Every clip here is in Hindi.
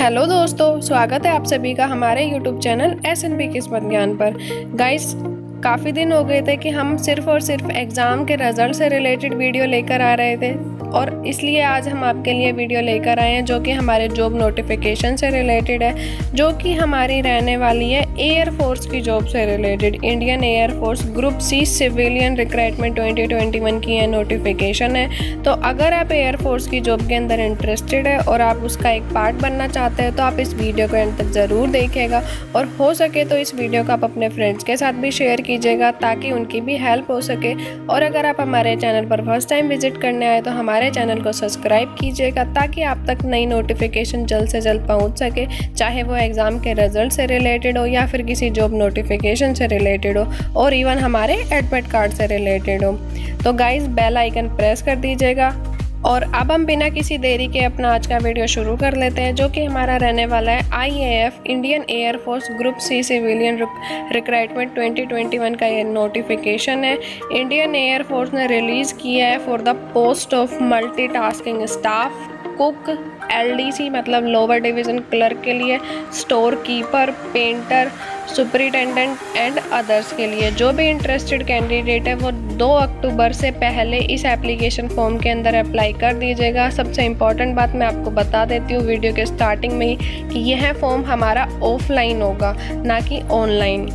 हेलो दोस्तों, स्वागत है आप सभी का हमारे यूट्यूब चैनल एस.एन.पी किस्मत ज्ञान पर। गाइस, काफ़ी दिन हो गए थे कि हम सिर्फ और सिर्फ एग्ज़ाम के रिज़ल्ट से रिलेटेड वीडियो लेकर आ रहे थे और इसलिए आज हम आपके लिए वीडियो लेकर आए हैं जो कि हमारे जॉब नोटिफिकेशन से रिलेटेड है, जो कि हमारी रहने वाली है एयर फोर्स की जॉब से related. Indian air force group C civilian recruitment 2021 की यह नोटिफिकेशन है। तो अगर आप एयर फोर्स की जॉब के अंदर इंटरेस्टेड है और आप उसका एक पार्ट बनना चाहते हैं तो आप इस वीडियो को एंड तक ज़रूर देखिएगा और हो सके तो इस वीडियो को आप अपने फ्रेंड्स के साथ भी शेयर कीजिएगा ताकि उनकी भी हेल्प हो सके। और अगर आप हमारे चैनल पर फर्स्ट टाइम विजिट करने आए तो हमारे चैनल को सब्सक्राइब कीजिएगा ताकि आप तक नई नोटिफिकेशन जल्द से जल्द पहुंच सके, चाहे वो एग्ज़ाम के रिजल्ट से रिलेटेड हो या फिर किसी जॉब नोटिफिकेशन से रिलेटेड हो और इवन हमारे एडमिट कार्ड से रिलेटेड हो। तो गाइस, बेल आइकन प्रेस कर दीजिएगा। और अब हम बिना किसी देरी के अपना आज का वीडियो शुरू कर लेते हैं, जो कि हमारा रहने वाला है IAF Indian air force group C civilian recruitment 2021 का ये नोटिफिकेशन है। इंडियन एयर फोर्स ने रिलीज़ किया है for the post of multitasking staff, cook, LDC मतलब लोअर डिवीज़न क्लर्क के लिए, store keeper, painter, superintendent and others के लिए। जो भी इंटरेस्टेड कैंडिडेट है वो 2 अक्टूबर से पहले इस एप्लीकेशन फॉर्म के अंदर अप्लाई कर दीजिएगा। सबसे इम्पॉर्टेंट बात मैं आपको बता देती हूँ वीडियो के स्टार्टिंग में ही कि यह फॉर्म हमारा ऑफलाइन होगा, ना कि online.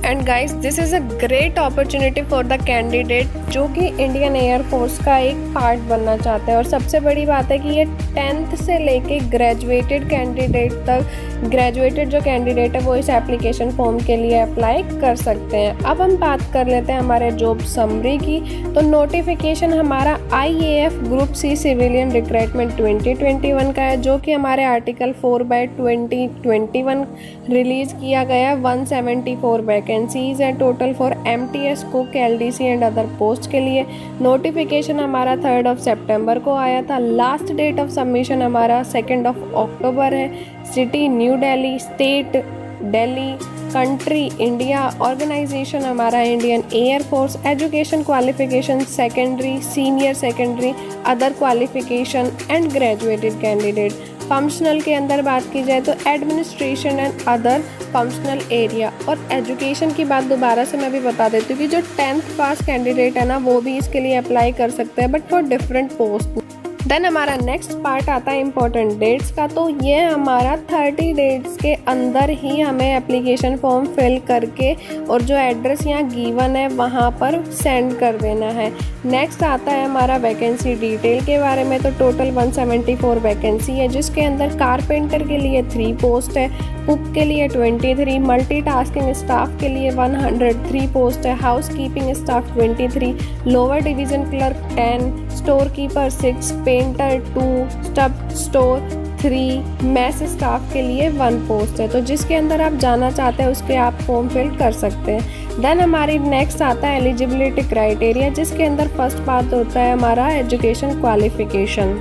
And guys, this is a great opportunity for the candidate जो कि इंडियन एयर फोर्स का एक पार्ट बनना चाहते हैं। और सबसे बड़ी बात है कि ये 10th से लेके ग्रेजुएटेड कैंडिडेट तक, ग्रेजुएटेड जो कैंडिडेट है वो इस एप्लीकेशन फॉर्म के लिए अप्लाई कर सकते हैं। अब हम बात कर लेते हैं हमारे जॉब समरी की। तो नोटिफिकेशन हमारा IAF group C civilian recruitment 2021 का है, जो कि हमारे आर्टिकल 4/2021 रिलीज़ किया गया। 174 वैकेंसीज है total for MTS, cook, LDC and other post के लिए। नोटिफिकेशन हमारा 3 सितंबर को आया था। लास्ट डेट ऑफ सबमिशन हमारा 2 अक्टूबर है। City new Delhi, state Delhi, country India, organization हमारा Indian air Force, education qualification secondary, senior secondary, other qualification and graduated candidate. Functional के अंदर बात की जाए तो administration and other functional area. और एजुकेशन की बात दोबारा से मैं भी बता देती हूँ कि जो 10th पास कैंडिडेट है ना वो भी इसके लिए अप्लाई कर सकते हैं, but for different post. Then हमारा नेक्स्ट पार्ट आता है इम्पोर्टेंट डेट्स का। तो ये हमारा 30 डेट्स के अंदर ही हमें एप्लीकेशन फॉर्म फिल करके और जो एड्रेस यहाँ गिवन है वहाँ पर सेंड कर देना है। नेक्स्ट आता है हमारा वैकेंसी डिटेल के बारे में। तो टोटल 174 वैकेंसी है, जिसके अंदर कारपेंटर के लिए 3 पोस्ट है, कुक के लिए 23, मल्टीटास्किंग स्टाफ के लिए 103 पोस्ट है, house keeping staff 23, lower division clerk 10, store keeper 6, painter 2, stub store 3, mess staff के लिए 1 पोस्ट है। तो जिसके अंदर आप जाना चाहते हैं उसके आप फॉर्म फिल कर सकते हैं। देन हमारी नेक्स्ट आता है एलिजिबिलिटी क्राइटेरिया, जिसके अंदर फर्स्ट बात होता है हमारा एजुकेशन क्वालिफिकेशन।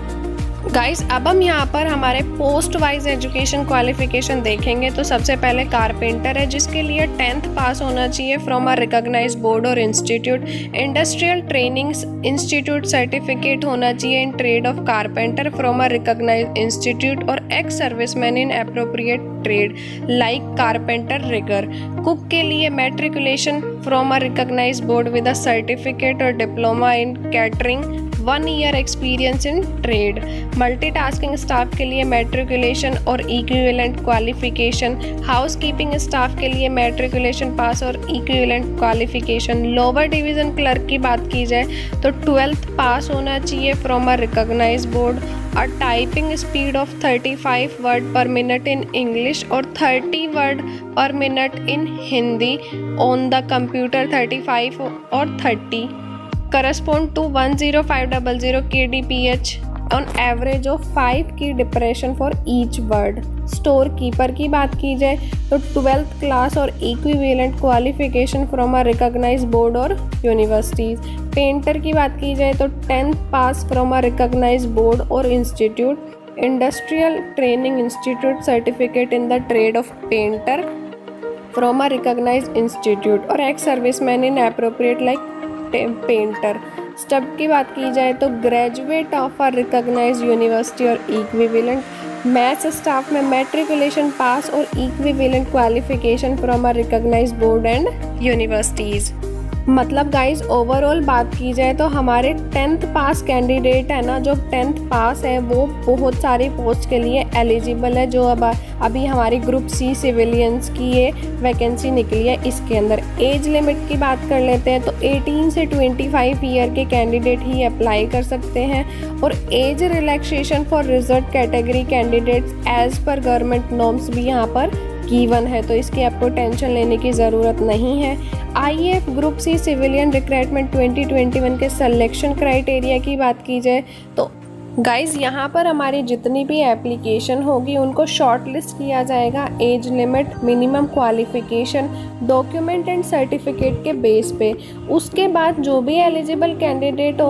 गाइस, अब हम यहाँ पर हमारे पोस्ट वाइज एजुकेशन क्वालिफिकेशन देखेंगे। तो सबसे पहले कारपेंटर है, जिसके लिए 10th पास होना चाहिए फ्रॉम अ रिकॉग्नाइज्ड बोर्ड और institute. Industrial training institute certificate होना चाहिए in trade of carpenter from a recognised institute और ex serviceman in appropriate trade like carpenter rigger. Cook के लिए matriculation from a recognised board with a certificate और diploma in catering, 1 year experience in trade. Multitasking staff के लिए मैट्रिकुलेशन और equivalent qualification. House keeping staff के लिए मैट्रिकुलेशन पास और equivalent qualification. Lower division clerk की बात की जाए तो 12th पास होना चाहिए from a recognised board. A typing speed of 35 word per minute in English और 30 word per minute in Hindi on the computer 35 और 30 correspond to 10500 kbph on average of 5 की depression for each word. Store keeper की बात की जाए तो 12th क्लास और equivalent qualification from a recognised board और यूनिवर्सिटीज़। पेंटर की बात की जाए तो 10th pass from a recognised board और institute. Industrial training institute certificate in the trade of painter from a recognised institute और ex serviceman in appropriate like painter. स्टब की बात की जाए तो graduate of a recognised university और इक्विवेलेंट मैथ्स स्टाफ में मैट्रिकुलेशन पास और equivalent qualification from a recognised board and universities. मतलब गाइज ओवरऑल बात की जाए तो हमारे 10th पास कैंडिडेट है ना, जो 10th पास है वो बहुत सारी पोस्ट के लिए एलिजिबल है। जो अभी हमारी ग्रुप सी सिविलियंस की ये वैकेंसी निकली है, इसके अंदर एज लिमिट की बात कर लेते हैं तो 18 से 25 ईयर के कैंडिडेट ही अप्लाई कर सकते हैं। और age relaxation for reserve category candidates as per government norms भी यहाँ पर गिवन है, तो इसकी आपको टेंशन लेने की ज़रूरत नहीं है। IAF group C civilian recruitment 2021 के सिलेक्शन क्राइटेरिया की बात की जाए तो गाइज़ यहाँ पर हमारी जितनी भी एप्लीकेशन होगी उनको शॉर्ट लिस्ट किया जाएगा age limit, minimum qualification, document and certificate के बेस पे। उसके बाद जो भी एलिजिबल कैंडिडेट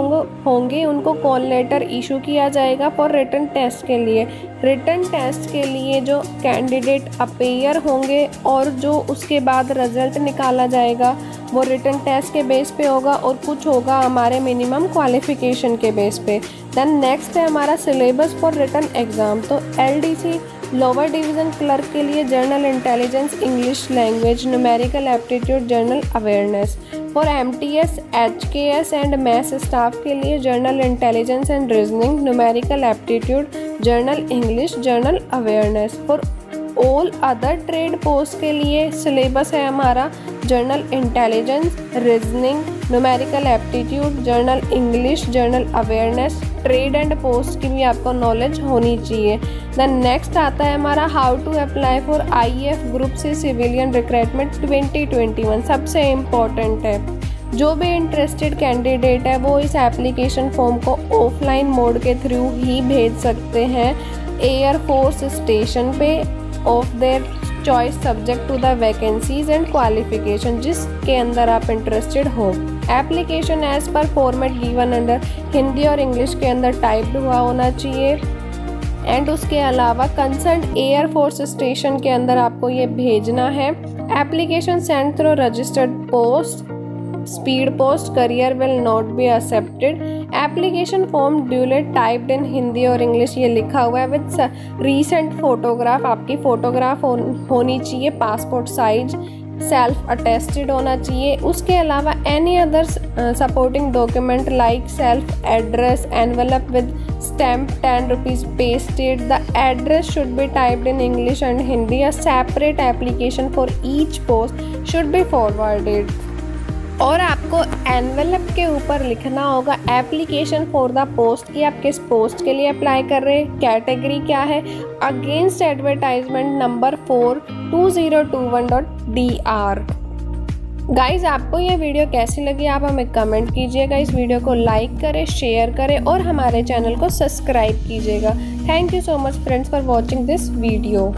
होंगे उनको कॉल लेटर इशू किया जाएगा फॉर रिटन टेस्ट के लिए। रिटन टेस्ट के लिए जो कैंडिडेट अपेयर होंगे और जो उसके बाद रिजल्ट निकाला जाएगा वो रिटन टेस्ट के बेस पे होगा और कुछ होगा हमारे मिनिमम क्वालिफिकेशन के बेस पे। देन नेक्स्ट है हमारा सिलेबस फॉर रिटन एग्ज़ाम। तो एलडीसी लोअर डिवीज़न क्लर्क के लिए general intelligence, English language, numerical aptitude, general awareness. For MTS, HKS and maths staff के लिए general intelligence and reasoning, numerical aptitude, general English, general awareness. For all other trade post के लिए सिलेबस है हमारा general intelligence, reasoning, numerical aptitude, general English, general awareness. Trade and post की भी आपको नॉलेज होनी चाहिए। देन नेक्स्ट आता है हमारा how to apply for IAF group C civilian recruitment 2021। सबसे इम्पोर्टेंट है, जो भी इंटरेस्टेड कैंडिडेट है वो इस एप्लीकेशन फॉर्म को ऑफलाइन मोड के थ्रू ही भेज सकते हैं एयरफोर्स स्टेशन पे of their choice subject to the vacancies and qualification जिसके अंदर आप इंटरेस्टेड हो। Application as per format given under Hindi और इंग्लिश के अंदर टाइप्ड हुआ होना चाहिए। एंड उसके अलावा कंसर्न एयरफोर्स स्टेशन के अंदर आपको ये भेजना है। Application send through registered post, speed post, career will not be accepted. Application form duly typed इन हिंदी और इंग्लिश ये लिखा हुआ है विद रीसेंट फोटोग्राफ। आपकी फ़ोटोग्राफ होनी चाहिए पासपोर्ट साइज, सेल्फ अटेस्टेड होना चाहिए। उसके अलावा any other supporting document like self address, envelope with stamp 10 rupees pasted. The address should be typed in English and Hindi. A separate application for each post should be forwarded. और आपको एनवेलप के ऊपर लिखना होगा एप्लीकेशन फॉर द पोस्ट कि आप किस पोस्ट के लिए अप्लाई कर रहे हैं, कैटेगरी क्या है, against advertisement number 42021.dr। Guys आपको ये वीडियो कैसी लगी आप हमें कमेंट कीजिएगा। इस वीडियो को लाइक करें, शेयर करें और हमारे चैनल को सब्सक्राइब कीजिएगा। Thank you so much friends for watching this video.